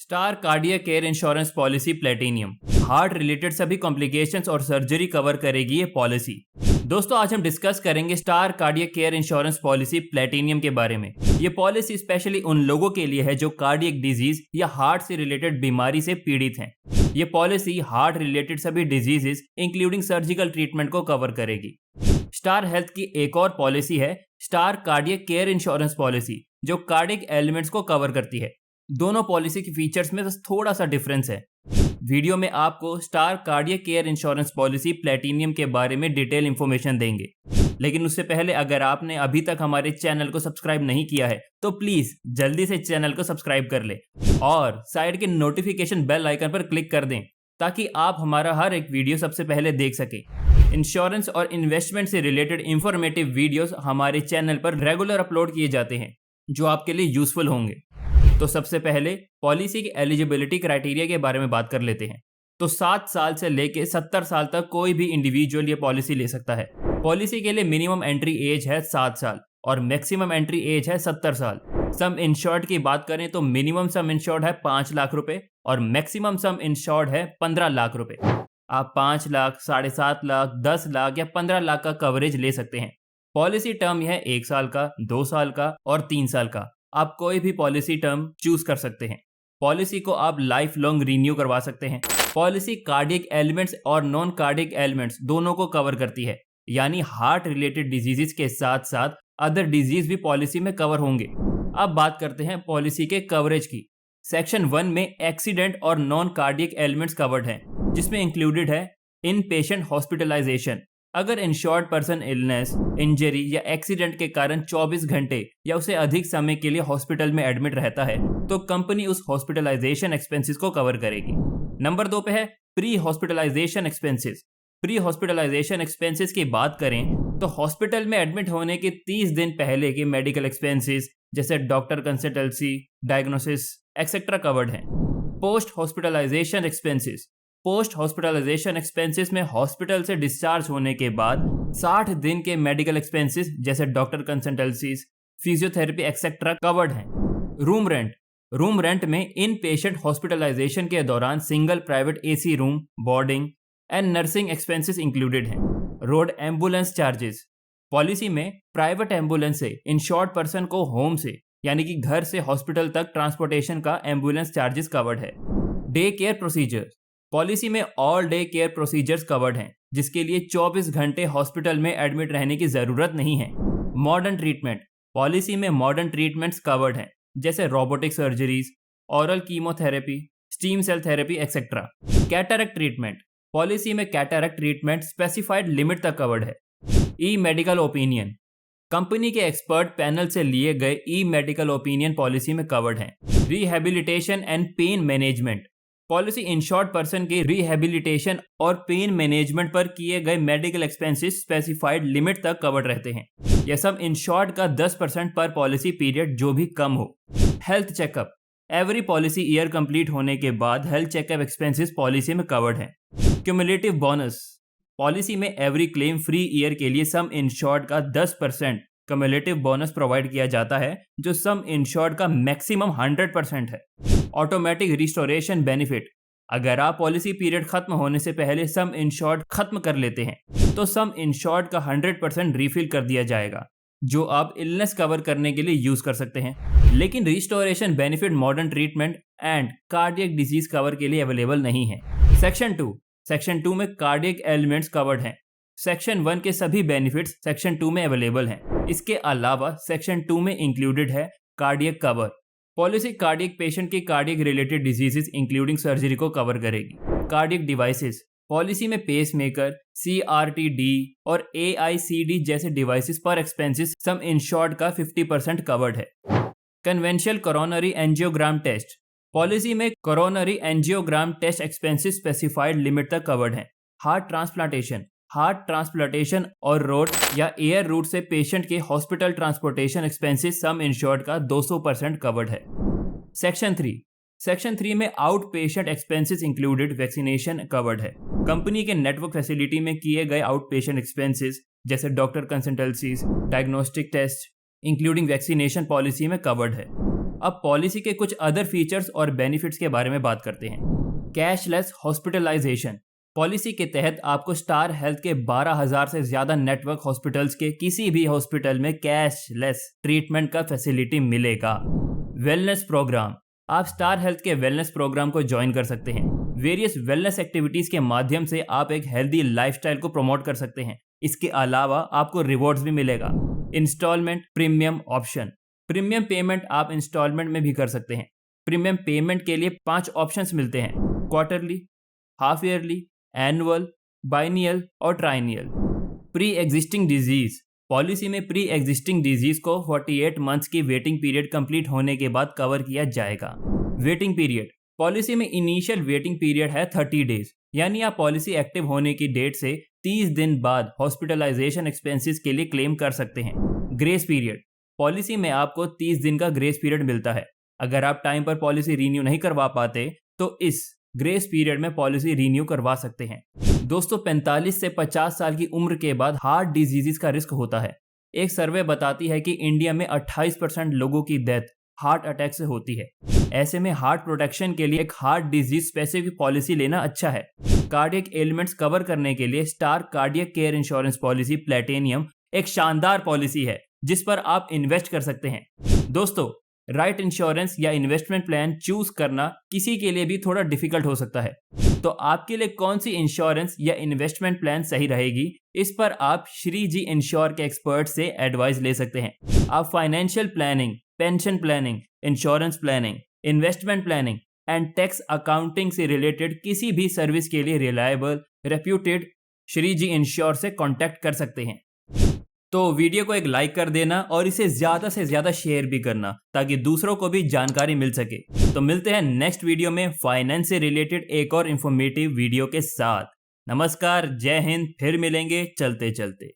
Star cardiac care insurance policy platinum heart related सभी complications और surgery cover करेगी ये पॉलिसी। दोस्तों आज हम डिस्कस करेंगे star cardiac care insurance policy platinum के बारे में। ये पॉलिसी स्पेशली उन लोगों के लिए है जो कार्डियक डिजीज या हार्ट से रिलेटेड बीमारी से पीड़ित हैं। ये पॉलिसी हार्ट रिलेटेड सभी डिजीजेस इंक्लूडिंग सर्जिकल ट्रीटमेंट को कवर करेगी। स्टार हेल्थ की एक और पॉलिसी है star cardiac care insurance policy जो कार्डियक एलिमेंट्स को कवर करती है। दोनों पॉलिसी के फीचर्स में बस थोड़ा सा डिफरेंस है। वीडियो में आपको star cardiac care insurance policy platinum के बारे में डिटेल इंफॉर्मेशन देंगे, लेकिन उससे पहले अगर आपने अभी तक हमारे चैनल को सब्सक्राइब नहीं किया है तो प्लीज जल्दी से चैनल को सब्सक्राइब कर ले और साइड के नोटिफिकेशन बेल आइकन पर क्लिक कर दें ताकि आप हमारा हर एक वीडियो सबसे पहले देख सके। इंश्योरेंस और इन्वेस्टमेंट से रिलेटेड इंफॉर्मेटिव वीडियोस हमारे चैनल पर रेगुलर अपलोड किए जाते हैं जो आपके लिए यूजफुल होंगे। तो सबसे पहले पॉलिसी की एलिजिबिलिटी क्राइटेरिया के बारे में बात कर लेते हैं। तो 7 साल से लेके 70 साल तक कोई भी इंडिविजुअल ये पॉलिसी ले सकता है। पॉलिसी के लिए मिनिमम एंट्री एज है 7 साल और मैक्सिमम एंट्री एज है 70 साल। सम इंश्योर्ड की बात करें तो मिनिमम सम इंश्योर्ड है 5 लाख रुपए और मैक्सिमम सम इंश्योर्ड है 15 लाख रुपए। आप 5 लाख, 7.5 लाख, 10 लाख या 15 लाख का कवरेज ले सकते हैं। पॉलिसी टर्म है 1 साल का, 2 साल का और 3 साल का। आप कोई भी पॉलिसी टर्म चूज कर सकते हैं। पॉलिसी को आप लाइफ लॉन्ग रिन्यू करवा सकते हैं। पॉलिसी कार्डियक एलिमेंट्स और नॉन कार्डियक एलिमेंट्स दोनों को कवर करती है, यानी हार्ट रिलेटेड डिजीजेस के साथ साथ अदर डिजीज भी पॉलिसी में कवर होंगे। अब बात करते हैं पॉलिसी के कवरेज की। सेक्शन 1 में एक्सीडेंट और नॉन कार्डियक एलिमेंट्स कवर्ड हैं, जिसमें इंक्लूडेड है इन पेशेंट हॉस्पिटलाइजेशन। अगर इंश्योर्ड पर्सन इलनेस, इंजरी या एक्सीडेंट के कारण 24 घंटे या उससे अधिक समय के लिए हॉस्पिटल में एडमिट रहता है तो कंपनी उस हॉस्पिटलाइजेशन एक्सपेंसेस को कवर करेगी। नंबर 2 पे है pre hospitalisation expenses. Pre hospitalisation expenses की बात करें तो हॉस्पिटल में एडमिट होने के 30 दिन पहले के मेडिकल एक्सपेंसेस जैसे doctor consultancy, diagnosis etcetera covered हैं। Post hospitalization expenses. Post hospitalization expenses में हॉस्पिटल से डिस्चार्ज होने के बाद 60 दिन के मेडिकल एक्सपेंसेस जैसे doctor consultancies, physiotherapy etcetera covered हैं। Room rent. रूम रेंट में इन पेशेंट हॉस्पिटलाइजेशन के दौरान single private AC room, boarding and nursing expenses included हैं। Road ambulance charges. पॉलिसी में प्राइवेट एम्बुलेंस से इंश्योर्ड पर्सन को home से यानी कि घर से हॉस्पिटल तक ट्रांसपोर्टेशन का एम्बुलेंस चार्जेस कवर्ड है। Day care procedures. पॉलिसी में all day care procedures covered हैं, जिसके लिए 24 घंटे हॉस्पिटल में एडमिट रहने की जरूरत नहीं है। Modern treatment. पॉलिसी में मॉडर्न ट्रीटमेंट्स कवर्ड हैं जैसे robotic surgeries, oral chemotherapy, stem cell therapy etcetera. Cataract treatment. Policy में कैटरेक्ट ट्रीटमेंट स्पेसिफाइड लिमिट तक कवर्ड है। E medical opinion. कंपनी के एक्सपर्ट पैनल से लिए गए ई मेडिकल ओपिनियन पॉलिसी में कवर्ड हैं। Rehabilitation and pain management. Policy insured person के रिहेबिलिटेशन और पेन मैनेजमेंट पर किए गए मेडिकल एक्सपेंसेस स्पेसिफाइड लिमिट तक कवर्ड रहते हैं। यह सब इंश्योर्ड का 10% पर पॉलिसी पीरियड जो भी कम हो। Health checkup. Every policy year complete होने के बाद हेल्थ चेकअप एक्सपेंसेस पॉलिसी में कवर्ड हैं। Cumulative bonus. पॉलिसी में एवरी क्लेम फ्री ईयर के लिए सम इंश्योर्ड का 10% क्यूमुलेटिव बोनस प्रोवाइड किया जाता है, जो सम इंश्योर्ड का मैक्सिमम 100% है। Automatic restoration benefit. अगर आप पॉलिसी पीरियड खत्म होने से पहले सम इंश्योर्ड खत्म कर लेते हैं तो सम इंश्योर्ड का 100% रिफिल कर दिया जाएगा, जो आप इलनेस कवर करने के लिए यूज कर सकते हैं। लेकिन restoration benefit modern treatment and cardiac disease cover के लिए अवेलेबल नहीं है। सेक्शन 2। सेक्शन 2 में कार्डियक एलिमेंट्स कवर्ड हैं। सेक्शन 1 के सभी बेनिफिट्स सेक्शन 2 में अवेलेबल हैं। इसके अलावा सेक्शन 2 में इंक्लूडेड है cardiac cover. Policy cardiac patient के cardiac related diseases including surgery को कवर करेगी। Cardiac devices. पॉलिसी में पेसमेकर, CRT-D और AICD जैसे डिवाइसेस पर एक्सपेंसेस सम इंश्योर्ड का 50% कवर्ड है। Conventional coronary angiogram test. Policy में coronary angiogram test expenses specified limit तक कवर्ड हैं। Heart transplantation. हार्ट ट्रांसप्लांटेशन और रोड या एयर रूट से पेशेंट के hospital transportation expenses sum insured का 200% कवर्ड है। सेक्शन 3। सेक्शन 3 में out patient expenses included vaccination covered है। कंपनी के नेटवर्क फैसिलिटी में किए गए आउट पेशेंट एक्सपेंसेस जैसे doctor consultancies, diagnostic test including vaccination policy में कवर्ड है। अब पॉलिसी के कुछ अदर फीचर्स और बेनिफिट्स के बारे में बात करते हैं। Cashless hospitalisation. पॉलिसी के तहत आपको स्टार हेल्थ के 12,000 से ज्यादा नेटवर्क हॉस्पिटल्स के किसी भी हॉस्पिटल में कैशलेस ट्रीटमेंट का फैसिलिटी मिलेगा। Wellness programme. आप स्टार हेल्थ के वेलनेस प्रोग्राम को ज्वाइन कर सकते हैं। वेरियस वेलनेस एक्टिविटीज के माध्यम से आप एक हेल्दी लाइफस्टाइल को प्रमोट कर सकते हैं। इसके अलावा आपको रिवॉर्ड्स भी मिलेगा। Instalment premium option. Premium payment आप इंस्टॉलमेंट में भी कर सकते हैं। प्रीमियम पेमेंट के लिए 5 ऑप्शंस मिलते हैं: quarterly, half yearly, annual, biennial और triennial. Pre existing disease. Policy में प्री एग्जिस्टिंग डिजीज को 48 मंथ्स की वेटिंग पीरियड कंप्लीट होने के बाद कवर किया जाएगा। Waiting period. पॉलिसी में इनिशियल वेटिंग पीरियड है 30 डेज, यानी आप पॉलिसी एक्टिव होने की डेट से 30 दिन बाद हॉस्पिटलाइजेशन एक्सपेंसेस के लिए क्लेम कर सकते हैं। Grace period. पॉलिसी में आपको 30 दिन का ग्रेस पीरियड मिलता है। अगर आप टाइम पर पॉलिसी रीन्यू नहीं करवा पाते तो इस ग्रेस पीरियड में पॉलिसी रीन्यू करवा सकते हैं। दोस्तों, 45 से 50 साल की उम्र के बाद हार्ट डिजीजेस का रिस्क होता है। एक सर्वे बताती है कि इंडिया में 28% लोगों की डेथ हार्ट अटैक से होती है। ऐसे में हार्ट प्रोटेक्शन के लिए एक हार्ट डिजीज स्पेसिफिक पॉलिसी लेना अच्छा है। कार्डियक एलिमेंट्स कवर करने के लिए star cardiac care insurance policy platinum एक शानदार पॉलिसी है जिस पर आप इन्वेस्ट कर सकते हैं। दोस्तों, राइट इंश्योरेंस या इन्वेस्टमेंट प्लान चूज करना किसी के लिए भी थोड़ा डिफिकल्ट हो सकता है, तो आपके लिए कौन सी इंश्योरेंस या इन्वेस्टमेंट प्लान सही रहेगी, इस पर आप श्री जी इंश्योर के एक्सपर्ट से एडवाइस ले सकते हैं। आप financial planning, pension planning, insurance planning, investment planning and tax accounting से रिलेटेड किसी भी सर्विस के लिए रिलायबल, रेप्यूटेड श्री जी इंश्योर से कॉन्टैक्ट कर सकते हैं। तो वीडियो को एक लाइक कर देना और इसे ज्यादा से ज्यादा शेयर भी करना ताकि दूसरों को भी जानकारी मिल सके। तो मिलते हैं नेक्स्ट वीडियो में फाइनेंस से रिलेटेड एक और इंफॉर्मेटिव वीडियो के साथ। नमस्कार, जय हिंद, फिर मिलेंगे चलते चलते।